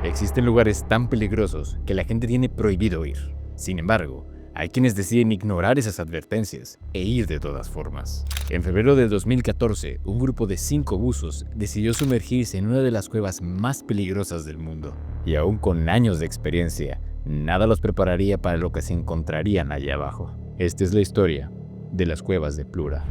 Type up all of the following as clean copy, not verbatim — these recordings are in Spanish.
Existen lugares tan peligrosos que la gente tiene prohibido ir. Sin embargo, hay quienes deciden ignorar esas advertencias e ir de todas formas. En febrero de 2014, un grupo de 5 buzos decidió sumergirse en una de las cuevas más peligrosas del mundo. Y aún con años de experiencia, nada los prepararía para lo que se encontrarían allá abajo. Esta es la historia de las cuevas de Plura.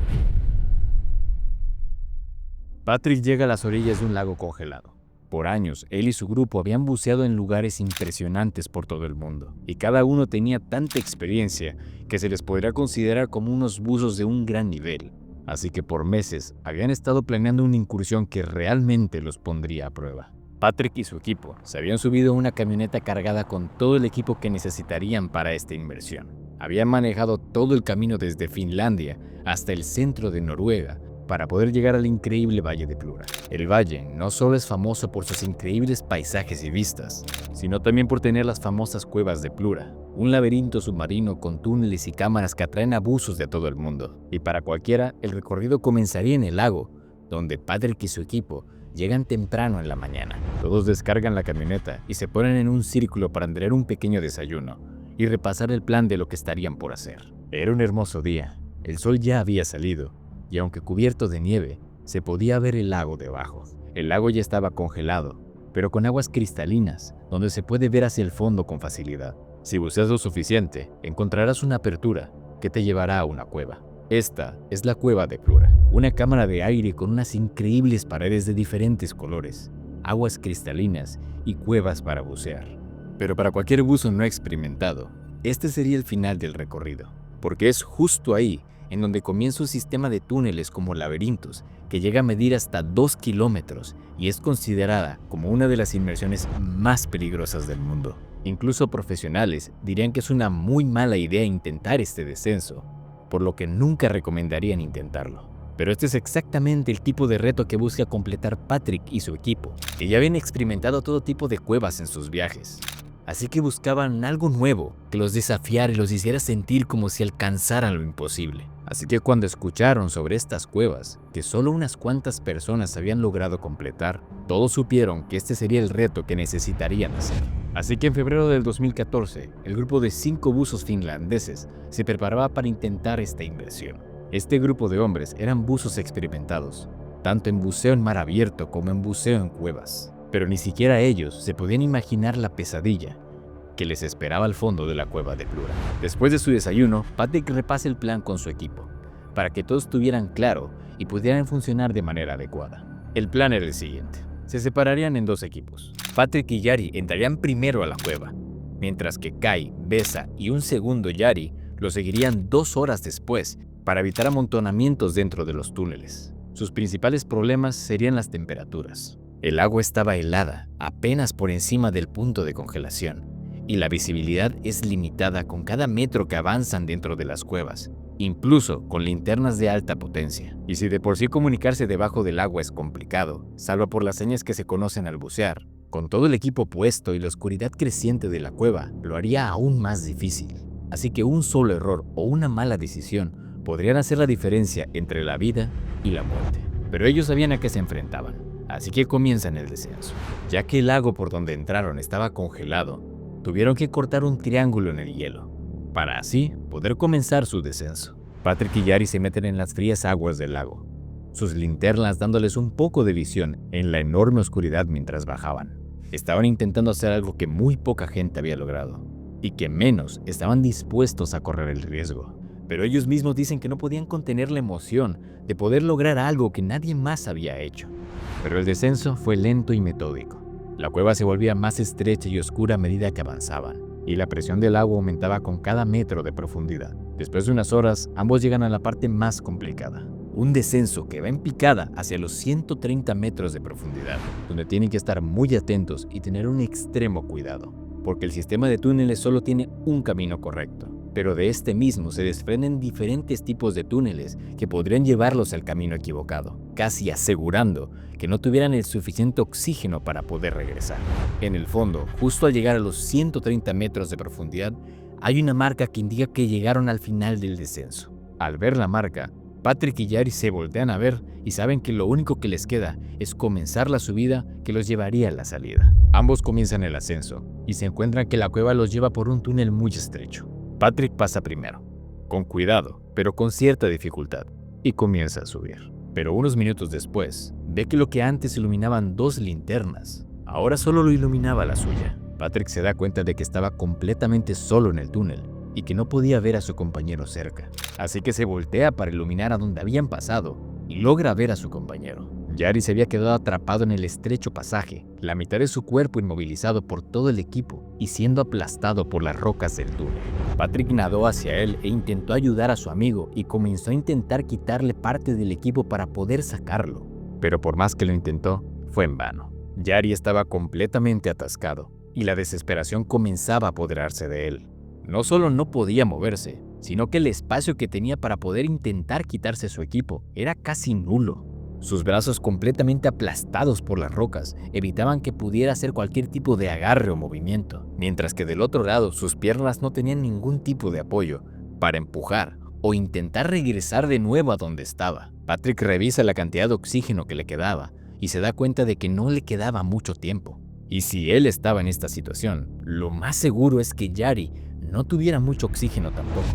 Patrick llega a las orillas de un lago congelado. Por años, él y su grupo habían buceado en lugares impresionantes por todo el mundo, y cada uno tenía tanta experiencia que se les podría considerar como unos buzos de un gran nivel. Así que por meses habían estado planeando una incursión que realmente los pondría a prueba. Patrick y su equipo se habían subido a una camioneta cargada con todo el equipo que necesitarían para esta inmersión. Habían manejado todo el camino desde Finlandia hasta el centro de Noruega, para poder llegar al increíble Valle de Plura. El valle no solo es famoso por sus increíbles paisajes y vistas, sino también por tener las famosas cuevas de Plura, un laberinto submarino con túneles y cámaras que atraen a buzos de todo el mundo. Y para cualquiera, el recorrido comenzaría en el lago, donde Patrick y su equipo llegan temprano en la mañana. Todos descargan la camioneta y se ponen en un círculo para tener un pequeño desayuno y repasar el plan de lo que estarían por hacer. Era un hermoso día, el sol ya había salido, y aunque cubierto de nieve, se podía ver el lago debajo. El lago ya estaba congelado, pero con aguas cristalinas, donde se puede ver hacia el fondo con facilidad. Si buceas lo suficiente, encontrarás una apertura que te llevará a una cueva. Esta es la cueva de Plura, una cámara de aire con unas increíbles paredes de diferentes colores, aguas cristalinas y cuevas para bucear. Pero para cualquier buzo no experimentado, este sería el final del recorrido, porque es justo ahí en donde comienza un sistema de túneles como laberintos que llega a medir hasta 2 kilómetros y es considerada como una de las inmersiones más peligrosas del mundo. Incluso profesionales dirían que es una muy mala idea intentar este descenso, por lo que nunca recomendarían intentarlo. Pero este es exactamente el tipo de reto que busca completar Patrick y su equipo, que ya habían experimentado todo tipo de cuevas en sus viajes. Así que buscaban algo nuevo que los desafiara y los hiciera sentir como si alcanzaran lo imposible. Así que cuando escucharon sobre estas cuevas, que solo unas cuantas personas habían logrado completar, todos supieron que este sería el reto que necesitarían hacer. Así que en febrero del 2014, el grupo de 5 buzos finlandeses se preparaba para intentar esta inversión. Este grupo de hombres eran buzos experimentados, tanto en buceo en mar abierto como en buceo en cuevas. Pero ni siquiera ellos se podían imaginar la pesadilla que les esperaba al fondo de la cueva de Plura. Después de su desayuno, Patrick repasa el plan con su equipo, para que todos tuvieran claro y pudieran funcionar de manera adecuada. El plan era el siguiente. Se separarían en 2 equipos. Patrick y Jari entrarían primero a la cueva, mientras que Kai, Besa y un segundo Jari lo seguirían 2 horas después para evitar amontonamientos dentro de los túneles. Sus principales problemas serían las temperaturas. El agua estaba helada, apenas por encima del punto de congelación, y la visibilidad es limitada con cada metro que avanzan dentro de las cuevas, incluso con linternas de alta potencia. Y si de por sí comunicarse debajo del agua es complicado, salvo por las señas que se conocen al bucear, con todo el equipo puesto y la oscuridad creciente de la cueva, lo haría aún más difícil. Así que un solo error o una mala decisión podrían hacer la diferencia entre la vida y la muerte. Pero ellos sabían a qué se enfrentaban. Así que comienzan el descenso. Ya que el lago por donde entraron estaba congelado, tuvieron que cortar un triángulo en el hielo, para así poder comenzar su descenso. Patrick y Jari se meten en las frías aguas del lago, sus linternas dándoles un poco de visión en la enorme oscuridad mientras bajaban. Estaban intentando hacer algo que muy poca gente había logrado, y que menos estaban dispuestos a correr el riesgo. Pero ellos mismos dicen que no podían contener la emoción de poder lograr algo que nadie más había hecho. Pero el descenso fue lento y metódico. La cueva se volvía más estrecha y oscura a medida que avanzaban, y la presión del agua aumentaba con cada metro de profundidad. Después de unas horas, ambos llegan a la parte más complicada. Un descenso que va en picada hacia los 130 metros de profundidad, donde tienen que estar muy atentos y tener un extremo cuidado, porque el sistema de túneles solo tiene un camino correcto. Pero de este mismo se desprenden diferentes tipos de túneles que podrían llevarlos al camino equivocado, casi asegurando que no tuvieran el suficiente oxígeno para poder regresar. En el fondo, justo al llegar a los 130 metros de profundidad, hay una marca que indica que llegaron al final del descenso. Al ver la marca, Patrick y Yari se voltean a ver y saben que lo único que les queda es comenzar la subida que los llevaría a la salida. Ambos comienzan el ascenso y se encuentran que la cueva los lleva por un túnel muy estrecho. Patrick pasa primero, con cuidado, pero con cierta dificultad, y comienza a subir. Pero unos minutos después, ve que lo que antes iluminaban 2 linternas, ahora solo lo iluminaba la suya. Patrick se da cuenta de que estaba completamente solo en el túnel y que no podía ver a su compañero cerca. Así que se voltea para iluminar a donde habían pasado y logra ver a su compañero. Yari se había quedado atrapado en el estrecho pasaje, la mitad de su cuerpo inmovilizado por todo el equipo y siendo aplastado por las rocas del túnel. Patrick nadó hacia él e intentó ayudar a su amigo y comenzó a intentar quitarle parte del equipo para poder sacarlo. Pero por más que lo intentó, fue en vano. Yari estaba completamente atascado y la desesperación comenzaba a apoderarse de él. No solo no podía moverse, sino que el espacio que tenía para poder intentar quitarse su equipo era casi nulo. Sus brazos completamente aplastados por las rocas evitaban que pudiera hacer cualquier tipo de agarre o movimiento, mientras que del otro lado sus piernas no tenían ningún tipo de apoyo para empujar o intentar regresar de nuevo a donde estaba. Patrick revisa la cantidad de oxígeno que le quedaba y se da cuenta de que no le quedaba mucho tiempo. Y si él estaba en esta situación, lo más seguro es que Yari no tuviera mucho oxígeno tampoco.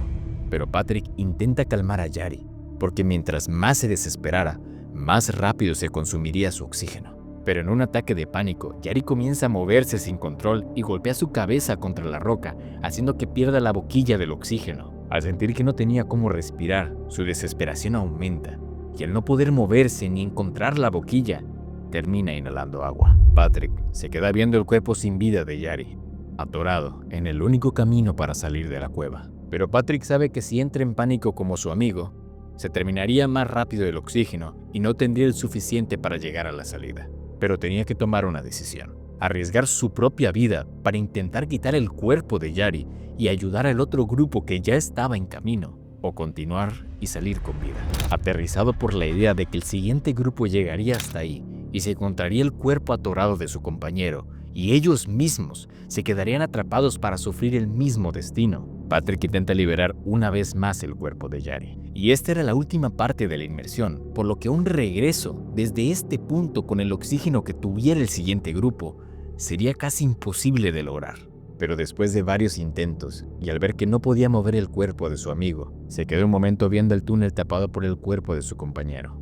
Pero Patrick intenta calmar a Yari, porque mientras más se desesperara, más rápido se consumiría su oxígeno. Pero en un ataque de pánico, Yari comienza a moverse sin control y golpea su cabeza contra la roca, haciendo que pierda la boquilla del oxígeno. Al sentir que no tenía cómo respirar, su desesperación aumenta, y al no poder moverse ni encontrar la boquilla, termina inhalando agua. Patrick se queda viendo el cuerpo sin vida de Yari, atorado en el único camino para salir de la cueva. Pero Patrick sabe que si entra en pánico como su amigo, se terminaría más rápido el oxígeno y no tendría el suficiente para llegar a la salida. Pero tenía que tomar una decisión: arriesgar su propia vida para intentar quitar el cuerpo de Yari y ayudar al otro grupo que ya estaba en camino, o continuar y salir con vida. Aterrizado por la idea de que el siguiente grupo llegaría hasta ahí y se encontraría el cuerpo atorado de su compañero, y ellos mismos se quedarían atrapados para sufrir el mismo destino, Patrick intenta liberar una vez más el cuerpo de Yari. Y esta era la última parte de la inmersión, por lo que un regreso desde este punto con el oxígeno que tuviera el siguiente grupo sería casi imposible de lograr. Pero después de varios intentos, y al ver que no podía mover el cuerpo de su amigo, se quedó un momento viendo el túnel tapado por el cuerpo de su compañero,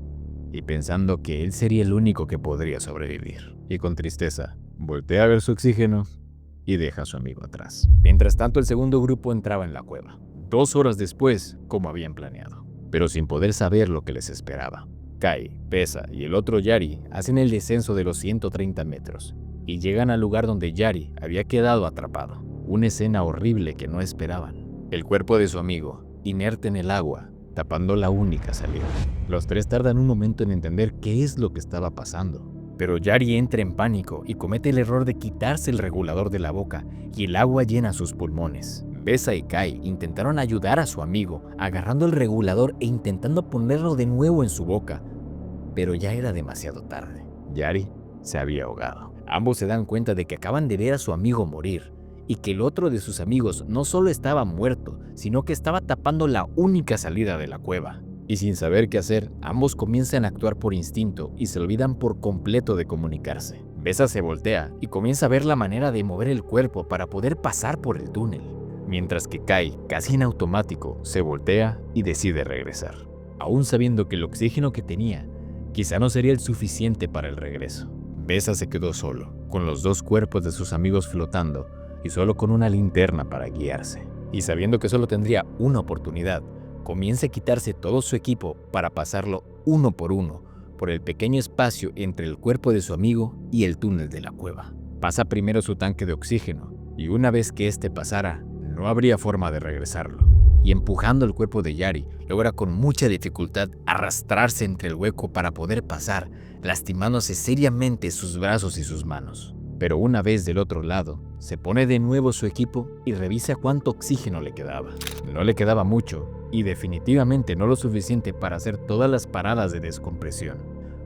y pensando que él sería el único que podría sobrevivir. Y con tristeza, voltea a ver su oxígeno y deja a su amigo atrás. Mientras tanto, el segundo grupo entraba en la cueva, 2 horas después, como habían planeado, pero sin poder saber lo que les esperaba. Kai, Pesa y el otro Yari hacen el descenso de los 130 metros y llegan al lugar donde Yari había quedado atrapado. Una escena horrible que no esperaban. El cuerpo de su amigo, inerte en el agua, tapando la única salida. Los 3 tardan un momento en entender qué es lo que estaba pasando. Pero Yari entra en pánico y comete el error de quitarse el regulador de la boca y el agua llena sus pulmones. Pesa y Kai intentaron ayudar a su amigo, agarrando el regulador e intentando ponerlo de nuevo en su boca, pero ya era demasiado tarde. Yari se había ahogado. Ambos se dan cuenta de que acaban de ver a su amigo morir y que el otro de sus amigos no solo estaba muerto, sino que estaba tapando la única salida de la cueva. Y sin saber qué hacer, ambos comienzan a actuar por instinto y se olvidan por completo de comunicarse. Pesa se voltea y comienza a ver la manera de mover el cuerpo para poder pasar por el túnel, mientras que Kai, casi en automático, se voltea y decide regresar, aún sabiendo que el oxígeno que tenía quizá no sería el suficiente para el regreso. Pesa se quedó solo, con los 2 cuerpos de sus amigos flotando y solo con una linterna para guiarse. Y sabiendo que solo tendría una oportunidad, comienza a quitarse todo su equipo para pasarlo uno por el pequeño espacio entre el cuerpo de su amigo y el túnel de la cueva. Pasa primero su tanque de oxígeno y una vez que este pasara, no habría forma de regresarlo. Y empujando el cuerpo de Yari, logra con mucha dificultad arrastrarse entre el hueco para poder pasar, lastimándose seriamente sus brazos y sus manos. Pero una vez del otro lado, se pone de nuevo su equipo y revisa cuánto oxígeno le quedaba. No le quedaba mucho, y definitivamente no lo suficiente para hacer todas las paradas de descompresión,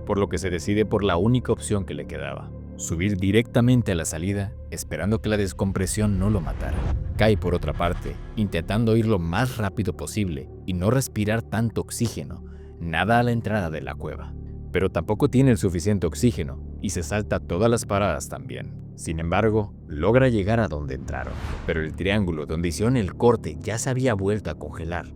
por lo que se decide por la única opción que le quedaba: subir directamente a la salida, esperando que la descompresión no lo matara. Kai, por otra parte, intentando ir lo más rápido posible y no respirar tanto oxígeno, nada a la entrada de la cueva. Pero tampoco tiene el suficiente oxígeno y se salta todas las paradas también. Sin embargo, logra llegar a donde entraron, pero el triángulo donde hicieron el corte ya se había vuelto a congelar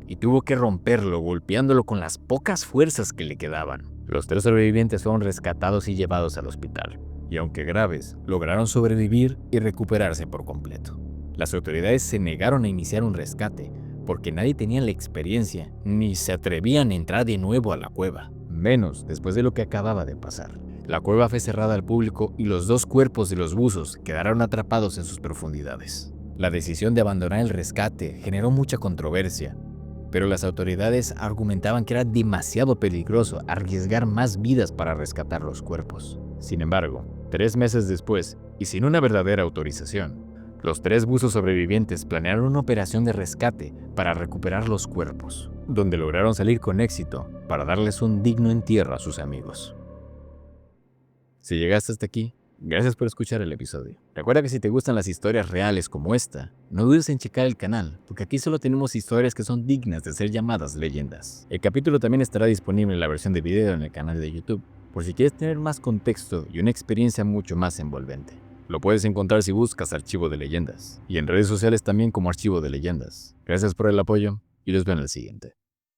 y tuvo que romperlo golpeándolo con las pocas fuerzas que le quedaban. Los 3 sobrevivientes fueron rescatados y llevados al hospital, y aunque graves, lograron sobrevivir y recuperarse por completo. Las autoridades se negaron a iniciar un rescate porque nadie tenía la experiencia ni se atrevían a entrar de nuevo a la cueva, menos después de lo que acababa de pasar. La cueva fue cerrada al público y los 2 cuerpos de los buzos quedaron atrapados en sus profundidades. La decisión de abandonar el rescate generó mucha controversia, pero las autoridades argumentaban que era demasiado peligroso arriesgar más vidas para rescatar los cuerpos. Sin embargo, 3 meses después, y sin una verdadera autorización, los 3 buzos sobrevivientes planearon una operación de rescate para recuperar los cuerpos, donde lograron salir con éxito para darles un digno entierro a sus amigos. Si llegaste hasta aquí, gracias por escuchar el episodio. Recuerda que si te gustan las historias reales como esta, no dudes en checar el canal, porque aquí solo tenemos historias que son dignas de ser llamadas leyendas. El capítulo también estará disponible en la versión de video en el canal de YouTube, por si quieres tener más contexto y una experiencia mucho más envolvente. Lo puedes encontrar si buscas Archivo de Leyendas, y en redes sociales también como Archivo de Leyendas. Gracias por el apoyo y los veo en el siguiente.